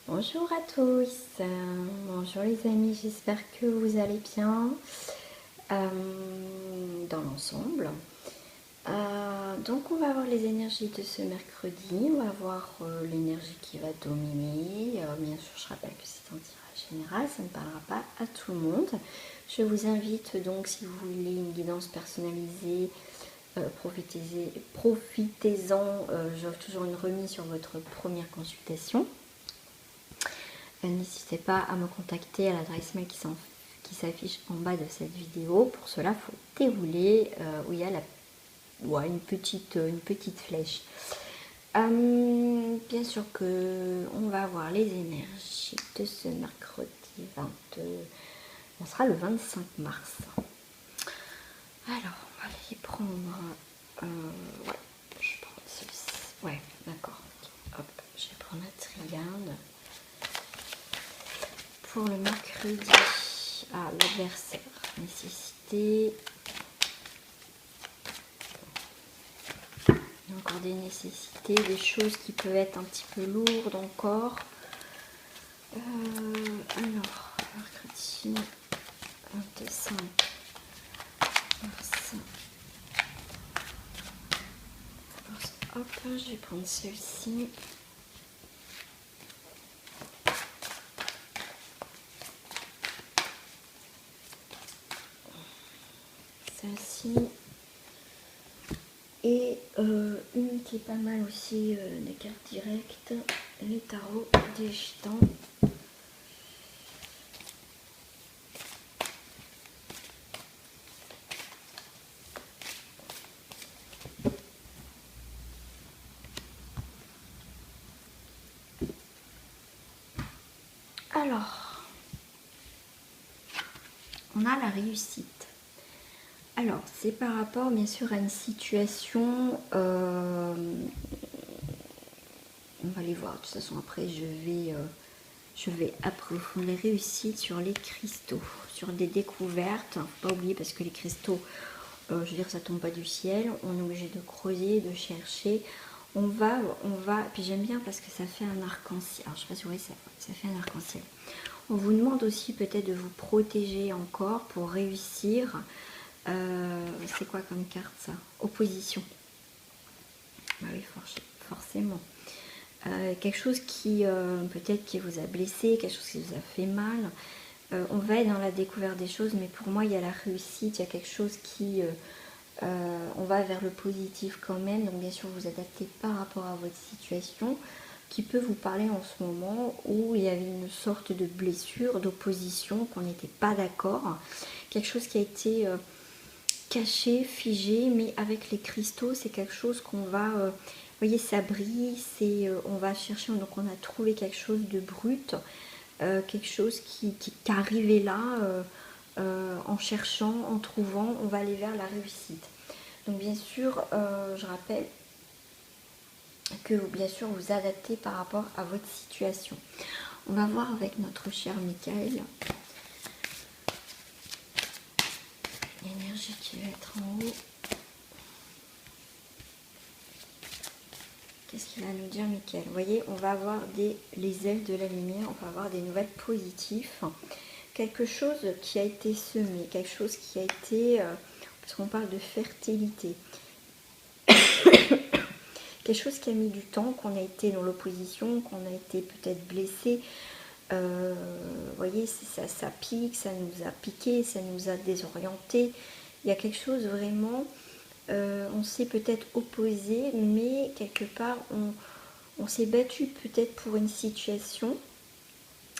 Bonjour à tous, bonjour les amis, j'espère que vous allez bien dans l'ensemble. Donc on va voir les énergies de ce mercredi, on va voir l'énergie qui va dominer. Bien sûr je rappelle que c'est un tirage général, ça ne parlera pas à tout le monde. Je vous invite donc, si vous voulez une guidance personnalisée, profitez-en, j'offre toujours une remise sur votre première consultation. N'hésitez pas à me contacter à l'adresse mail qui s'affiche en bas de cette vidéo. Pour cela, il faut dérouler où il y a une petite flèche. Bien sûr que on va voir les énergies de ce mercredi 22. On sera le 25 mars. Alors, on va les prendre. Ouais, je prends celui-ci. Ouais, d'accord. Hop, je vais prendre un triade. Pour le mercredi, l'adversaire, nécessité. Il y a encore des nécessités, des choses qui peuvent être un petit peu lourdes encore. Alors, mercredi 25 mars. Hop, je vais prendre celui-ci. Celle-ci. Et une qui est pas mal aussi, des cartes directes, les tarots des gitans. Alors, on a la réussite. Alors, c'est par rapport bien sûr à une situation, on va les voir, de toute façon après je vais approfondir les réussites sur les cristaux, sur des découvertes. Faut pas oublier, parce que les cristaux, je veux dire, ça tombe pas du ciel, on est obligé de creuser, de chercher. On va, puis j'aime bien parce que ça fait un arc-en-ciel. Alors je sais pas si vous voyez, ça fait un arc-en-ciel. On vous demande aussi peut-être de vous protéger encore pour réussir. C'est quoi comme carte ça? Opposition. Bah oui, forcément. Quelque chose qui peut-être qui vous a blessé, quelque chose qui vous a fait mal. On va être dans la découverte des choses, mais pour moi il y a la réussite, il y a quelque chose qui... on va vers le positif quand même, donc bien sûr vous adaptez par rapport à votre situation, qui peut vous parler en ce moment où il y avait une sorte de blessure, d'opposition, qu'on n'était pas d'accord, quelque chose qui a été caché, figé, mais avec les cristaux c'est quelque chose qu'on va... vous voyez, ça brille, on va chercher, donc on a trouvé quelque chose de brut, quelque chose qui est arrivé là, en cherchant, en trouvant, on va aller vers la réussite. Donc bien sûr, je rappelle que bien sûr vous adaptez par rapport à votre situation. On va voir avec notre cher Michael l'énergie qui va être en haut. Qu'est-ce qu'il va nous dire, Michael? Vous voyez, on va avoir les ailes de la lumière, on va avoir des nouvelles positives. Quelque chose qui a été semé, quelque chose qui a été... parce qu'on parle de fertilité. Quelque chose qui a mis du temps, qu'on a été dans l'opposition, qu'on a été peut-être blessé. Vous voyez, ça pique, ça nous a piqué, ça nous a désorienté. Il y a quelque chose vraiment... on s'est peut-être opposé, mais quelque part on s'est battu peut-être pour une situation,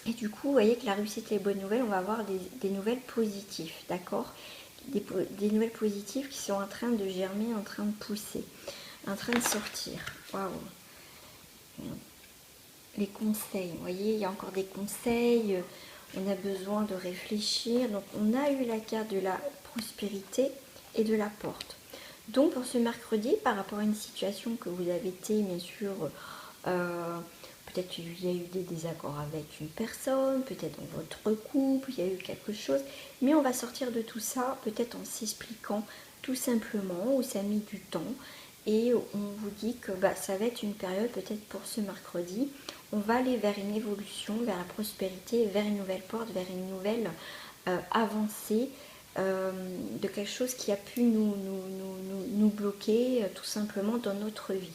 et du coup vous voyez que la réussite, les bonnes nouvelles, on va avoir des nouvelles positives, d'accord, des nouvelles positives qui sont en train de germer, en train de pousser, en train de sortir. Waouh. Les conseils, vous voyez, il y a encore des conseils, on a besoin de réfléchir. Donc on a eu la carte de la prospérité et de la porte. Donc pour ce mercredi, par rapport à une situation que vous avez été, bien sûr, peut-être qu'il y a eu des désaccords avec une personne, peut-être dans votre couple, il y a eu quelque chose, mais on va sortir de tout ça, peut-être en s'expliquant tout simplement, où ça a mis du temps, et on vous dit que ça va être une période, peut-être pour ce mercredi, on va aller vers une évolution, vers la prospérité, vers une nouvelle porte, vers une nouvelle avancée de quelque chose qui a pu nous bloquer tout simplement dans notre vie.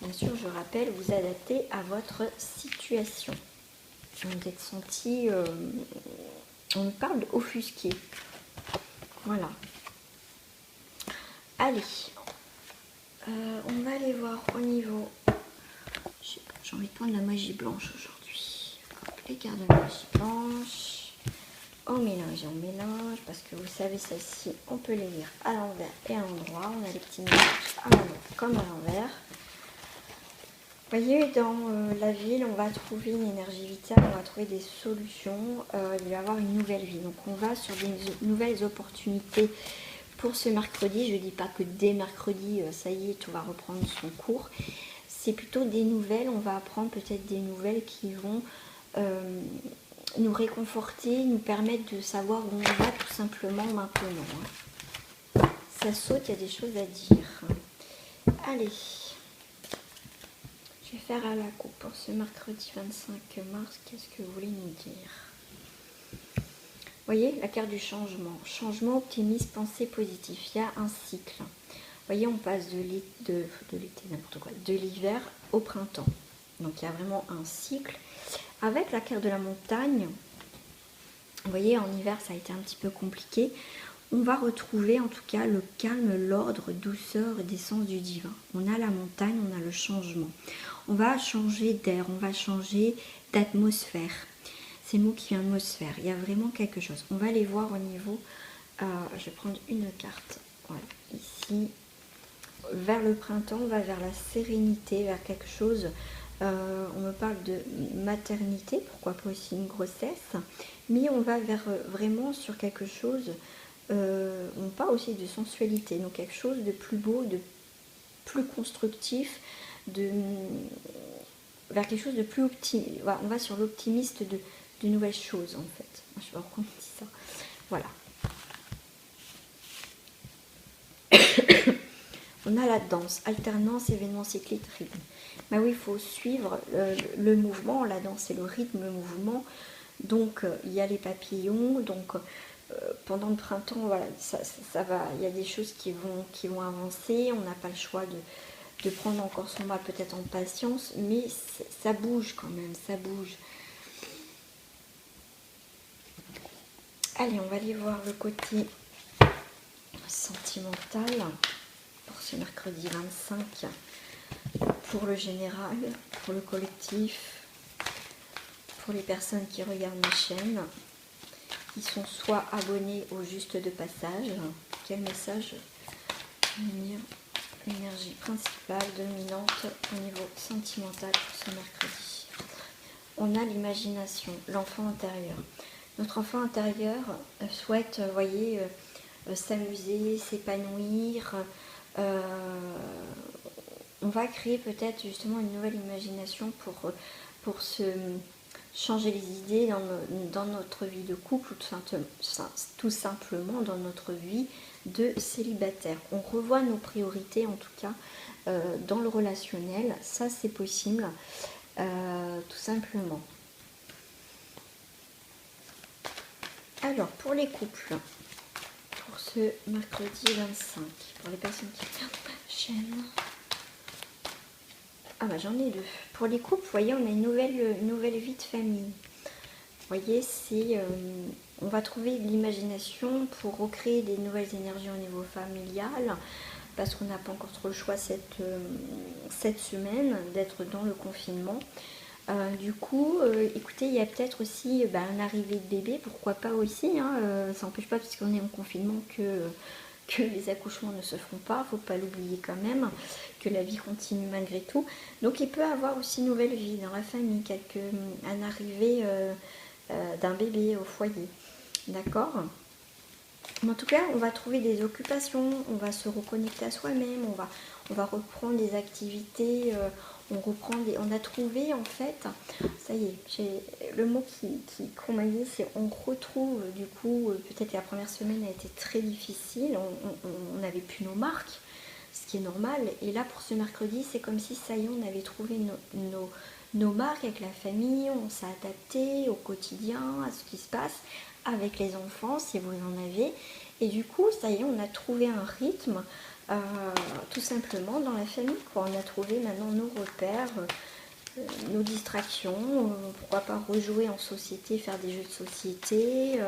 Bien sûr, je rappelle, vous adaptez à votre situation. Vous êtes senti, on parle d'offusqué. Voilà. Allez, on va aller voir au niveau. J'ai envie de prendre la magie blanche aujourd'hui. Les cartes de magie blanche. On mélange, parce que vous savez, celle-ci, on peut les lire à l'envers et à l'endroit. On a les petits mélanges à l'envers comme à l'envers. Vous voyez, dans la ville, on va trouver une énergie vitale, on va trouver des solutions, il va y avoir une nouvelle vie. Donc on va sur des nouvelles opportunités pour ce mercredi. Je ne dis pas que dès mercredi, ça y est, tout va reprendre son cours. C'est plutôt des nouvelles, on va apprendre peut-être des nouvelles qui vont nous réconforter, nous permettre de savoir où on va tout simplement maintenant. Ça saute, il y a des choses à dire. Allez. Je vais faire à la coupe pour ce mercredi 25 mars. Qu'est-ce que vous voulez nous dire? Vous voyez, la carte du changement. Changement, optimisme, pensée positive. Il y a un cycle. Vous voyez, on passe de l'été, n'importe quoi, de l'hiver au printemps. Donc, il y a vraiment un cycle. Avec la carte de la montagne, vous voyez, en hiver, ça a été un petit peu compliqué. On va retrouver en tout cas le calme, l'ordre, douceur et d'essence du divin. On a la montagne, on a le changement. On va changer d'air, on va changer d'atmosphère. C'est le mot qui vient atmosphère. Il y a vraiment quelque chose. On va aller voir au niveau... je vais prendre une carte. Voilà, ici. Vers le printemps, on va vers la sérénité, vers quelque chose... on me parle de maternité, pourquoi pas aussi une grossesse. Mais on va vers vraiment sur quelque chose... on parle aussi de sensualité, donc quelque chose de plus beau, de plus constructif, vers quelque chose de plus optimiste. Voilà, on va sur l'optimiste de nouvelles choses en fait. Je sais pas pourquoi on dit ça. Voilà. On a la danse, alternance, événement cyclique, rythme. Ben oui, il faut suivre le mouvement, la danse c'est le rythme, le mouvement. Donc il y a les papillons, donc pendant le printemps, voilà, ça va, il y a des choses qui vont avancer, on n'a pas le choix de prendre encore son mal peut-être en patience, mais ça bouge quand même, ça bouge. Allez, on va aller voir le côté sentimental pour ce mercredi 25, pour le général, pour le collectif, pour les personnes qui regardent ma chaîne, qui sont soit abonnés au juste de passage. Quel message venir? L'énergie principale dominante au niveau sentimental pour ce mercredi. On a l'imagination, l'enfant intérieur. Notre enfant intérieur souhaite, vous voyez, s'amuser, s'épanouir. On va créer peut-être justement une nouvelle imagination pour se changer les idées dans notre vie de couple ou tout simplement dans notre vie de célibataire. On revoit nos priorités en tout cas dans le relationnel, ça c'est possible tout simplement. Alors pour les couples, pour ce mercredi 25, pour les personnes qui regardent ma chaîne, ah bah j'en ai deux. Pour les couples, vous voyez, on a une nouvelle vie de famille. Vous voyez, on va trouver de l'imagination pour recréer des nouvelles énergies au niveau familial, parce qu'on n'a pas encore trop le choix cette semaine d'être dans le confinement. Du coup, écoutez, il y a peut-être aussi une arrivée de bébé, pourquoi pas aussi, hein, ça n'empêche pas, parce qu'on est en confinement, que les accouchements ne se feront pas, il ne faut pas l'oublier quand même, que la vie continue malgré tout. Donc il peut y avoir aussi une nouvelle vie dans la famille, un arrivée d'un bébé au foyer, d'accord? Mais en tout cas, on va trouver des occupations, on va se reconnecter à soi-même, on va reprendre des activités, on a trouvé en fait, ça y est, le mot qu'on m'a dit, c'est on retrouve du coup, peut-être que la première semaine a été très difficile, on n'avait plus nos marques, ce qui est normal, et là pour ce mercredi, c'est comme si ça y est, on avait trouvé nos marques avec la famille, on s'est adapté au quotidien, à ce qui se passe avec les enfants, si vous en avez. Et du coup, ça y est, on a trouvé un rythme, tout simplement dans la famille, quoi. On a trouvé maintenant nos repères, nos distractions, pourquoi pas rejouer en société, faire des jeux de société,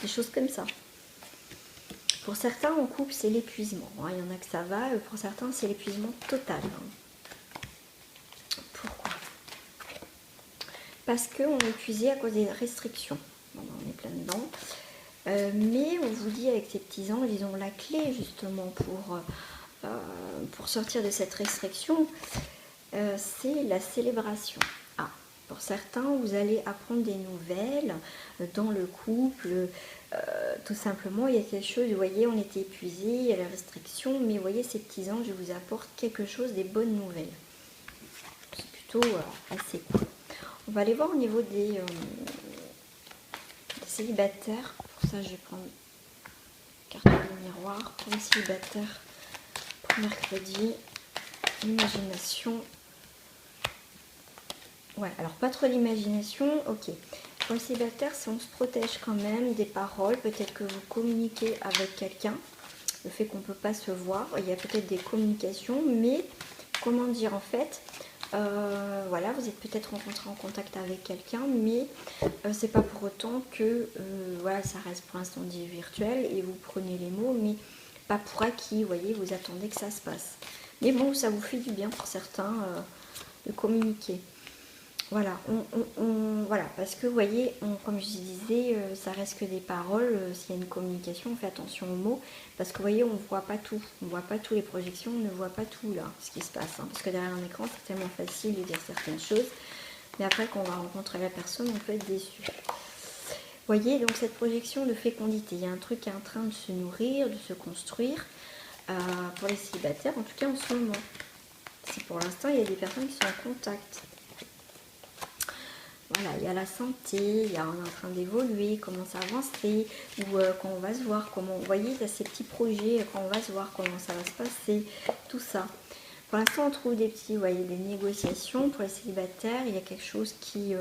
des choses comme ça. Pour certains, en couple, c'est l'épuisement. Il y en a que ça va, pour certains, c'est l'épuisement total. Pourquoi? Parce qu'on est épuisé à cause des restrictions. Bon, on est plein dedans. Mais on vous dit avec ces petits anges, ils ont la clé justement pour sortir de cette restriction, c'est la célébration. Ah, pour certains, vous allez apprendre des nouvelles dans le couple. Tout simplement, il y a quelque chose, vous voyez, on était épuisé, il y a la restriction, mais vous voyez, ces petits anges vous apportent quelque chose, des bonnes nouvelles. C'est plutôt assez cool. On va aller voir au niveau des célibataires. Pour ça, je vais prendre carte du miroir pour les célibataires pour mercredi. Imagination. Ouais, alors pas trop d'imagination, ok. Pour les célibataires, si on se protège quand même des paroles, peut-être que vous communiquez avec quelqu'un, le fait qu'on ne peut pas se voir, il y a peut-être des communications, mais comment dire en fait, voilà, vous êtes peut-être rencontré en contact avec quelqu'un, mais c'est pas pour autant que voilà, ça reste pour l'instant dit virtuel et vous prenez les mots, mais pas pour acquis, vous voyez, vous attendez que ça se passe. Mais bon, ça vous fait du bien pour certains de communiquer. Voilà, voilà, parce que vous voyez, comme je disais, ça reste que des paroles. S'il y a une communication, on fait attention aux mots, parce que vous voyez, on ne voit pas tout, on ne voit pas toutes les projections, on ne voit pas tout là, ce qui se passe, hein, parce que derrière un écran, c'est tellement facile de dire certaines choses, mais après, quand on va rencontrer la personne, on peut être déçu. Vous voyez, donc cette projection de fécondité, il y a un truc qui est en train de se nourrir, de se construire, pour les célibataires, en tout cas en ce moment. Si pour l'instant, il y a des personnes qui sont en contact. Voilà, il y a la santé, on est en train d'évoluer, comment ça avancer, ou quand on va se voir, comment, vous voyez, il y a ces petits projets, quand on va se voir, comment ça va se passer, tout ça. Pour l'instant, on trouve des petits, vous voyez, des négociations pour les célibataires, il y a quelque chose qui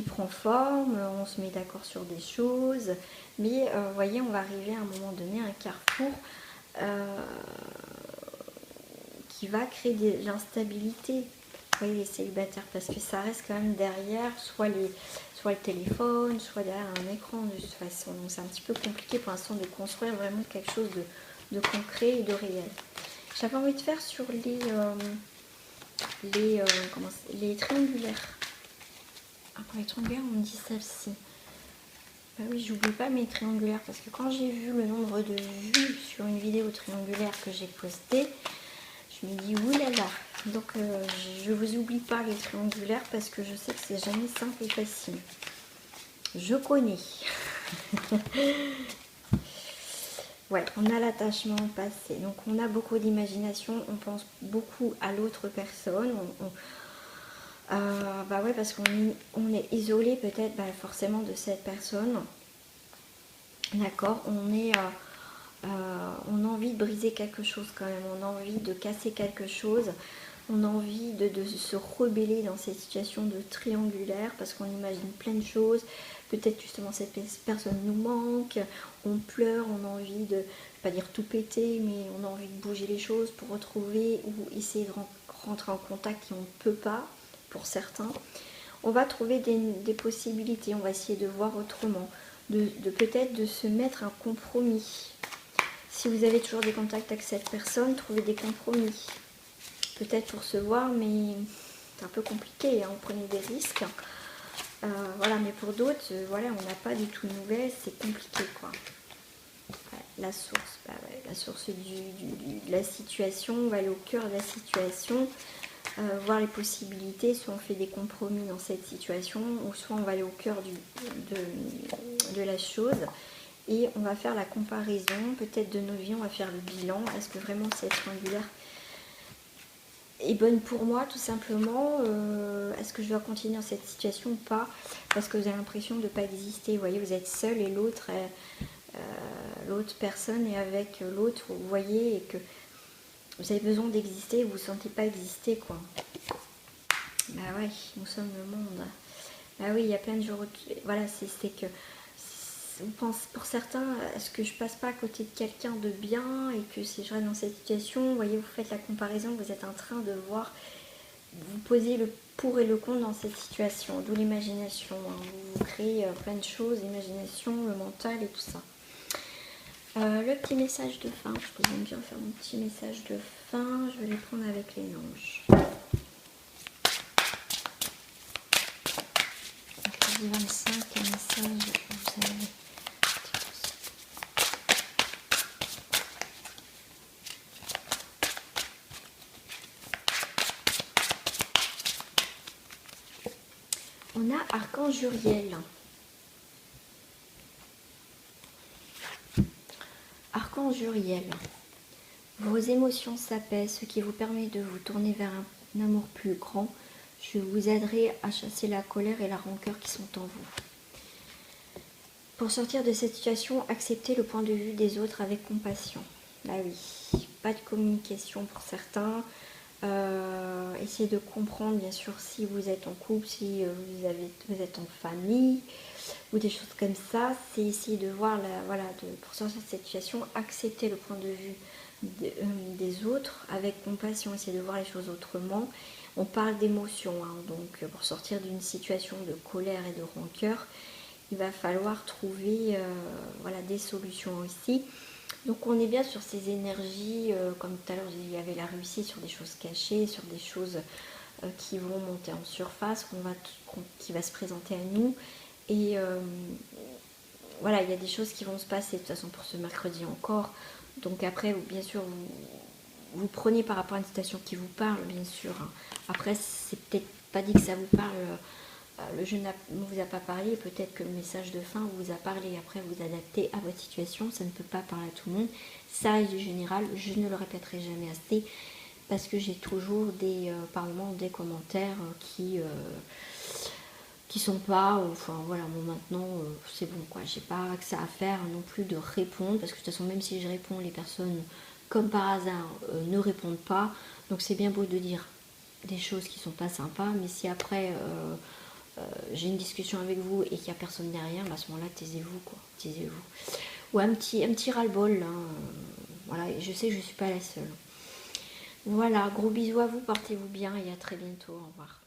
prend forme, on se met d'accord sur des choses, mais vous voyez, on va arriver à un moment donné à un carrefour qui va créer de l'instabilité. Vous voyez, les célibataires, parce que ça reste quand même derrière soit le téléphone, soit derrière un écran de toute façon. Donc c'est un petit peu compliqué pour l'instant de construire vraiment quelque chose de concret et de réel. J'avais envie de faire sur les triangulaires. Après les triangulaires, on me dit celle-ci. Bah oui, j'oublie pas mes triangulaires, parce que quand j'ai vu le nombre de vues sur une vidéo triangulaire que j'ai postée, je me dis oulala. Donc je vous oublie pas les triangulaires, parce que je sais que c'est jamais simple et facile. Je connais. Ouais, on a l'attachement passé. Donc on a beaucoup d'imagination, on pense beaucoup à l'autre personne. Bah ouais, parce qu'on est isolé peut-être forcément de cette personne. D'accord, on a envie de briser quelque chose quand même, on a envie de casser quelque chose, on a envie de se rebeller dans cette situation de triangulaire parce qu'on imagine plein de choses. Peut-être justement cette personne nous manque, on pleure, on a envie de, pas dire tout péter, mais on a envie de bouger les choses pour retrouver ou essayer de rentrer en contact et on ne peut pas pour certains. On va trouver des possibilités, on va essayer de voir autrement, de peut-être de se mettre un compromis. Si vous avez toujours des contacts avec cette personne, trouvez des compromis. Peut-être pour se voir, mais c'est un peu compliqué, hein, on prenait des risques. Voilà, mais pour d'autres, voilà, on n'a pas du tout de nouvelles, c'est compliqué, quoi. Ouais, la source, ouais, la source de la situation, on va aller au cœur de la situation, voir les possibilités, soit on fait des compromis dans cette situation, ou soit on va aller au cœur de la chose, et on va faire la comparaison, peut-être de nos vies, on va faire le bilan, est-ce que vraiment cette triangulaire est bonne pour moi, tout simplement, est-ce que je dois continuer dans cette situation ou pas, parce que vous avez l'impression de ne pas exister, vous voyez, vous êtes seul et l'autre personne est avec l'autre, vous voyez, et que vous avez besoin d'exister et vous ne vous sentez pas exister, quoi. Bah ouais, nous sommes le monde. Bah oui, il y a plein de jours. Voilà, c'est que on pense pour certains, est-ce que je passe pas à côté de quelqu'un de bien et que si je reste dans cette situation, vous voyez, vous faites la comparaison, vous êtes en train de voir, vous posez le pour et le contre dans cette situation, d'où l'imagination. Hein. Vous créez plein de choses, l'imagination, le mental et tout ça. Le petit message de fin, je peux bien faire mon petit message de fin, je vais les prendre avec les anges. Je dis 25, un message, vous avez. On a Archange Uriel. Archange Uriel. Vos émotions s'apaisent, ce qui vous permet de vous tourner vers un amour plus grand. Je vous aiderai à chasser la colère et la rancœur qui sont en vous. Pour sortir de cette situation, acceptez le point de vue des autres avec compassion. Là oui, pas de communication pour certains. Essayez de comprendre bien sûr si vous êtes en couple, si vous êtes en famille ou des choses comme ça. C'est essayer de voir, pour sortir de cette situation, accepter le point de vue des autres avec compassion, essayer de voir les choses autrement. On parle d'émotions, hein, donc pour sortir d'une situation de colère et de rancœur, il va falloir trouver des solutions aussi. Donc on est bien sur ces énergies, comme tout à l'heure il y avait la réussite sur des choses cachées, sur des choses qui vont monter en surface, qui va se présenter à nous. Et voilà, il y a des choses qui vont se passer de toute façon pour ce mercredi encore. Donc après, bien sûr, vous prenez par rapport à une situation qui vous parle, bien sûr. Après, c'est peut-être pas dit que ça vous parle. Le jeu ne vous a pas parlé, peut-être que le message de fin vous a parlé. Après, vous adaptez à votre situation, ça ne peut pas parler à tout le monde. Ça reste du général, je ne le répéterai jamais assez, parce que j'ai toujours par moments des commentaires qui sont pas, enfin voilà, bon maintenant c'est bon quoi, j'ai pas que ça à faire non plus de répondre, parce que de toute façon même si je réponds, les personnes comme par hasard ne répondent pas, donc c'est bien beau de dire des choses qui sont pas sympas, mais si après j'ai une discussion avec vous et qu'il n'y a personne derrière, bah à ce moment-là taisez-vous quoi, taisez-vous. Ou un petit ras-le-bol, hein, voilà, et je sais que je suis pas la seule. Voilà, gros bisous à vous, portez-vous bien et à très bientôt, au revoir.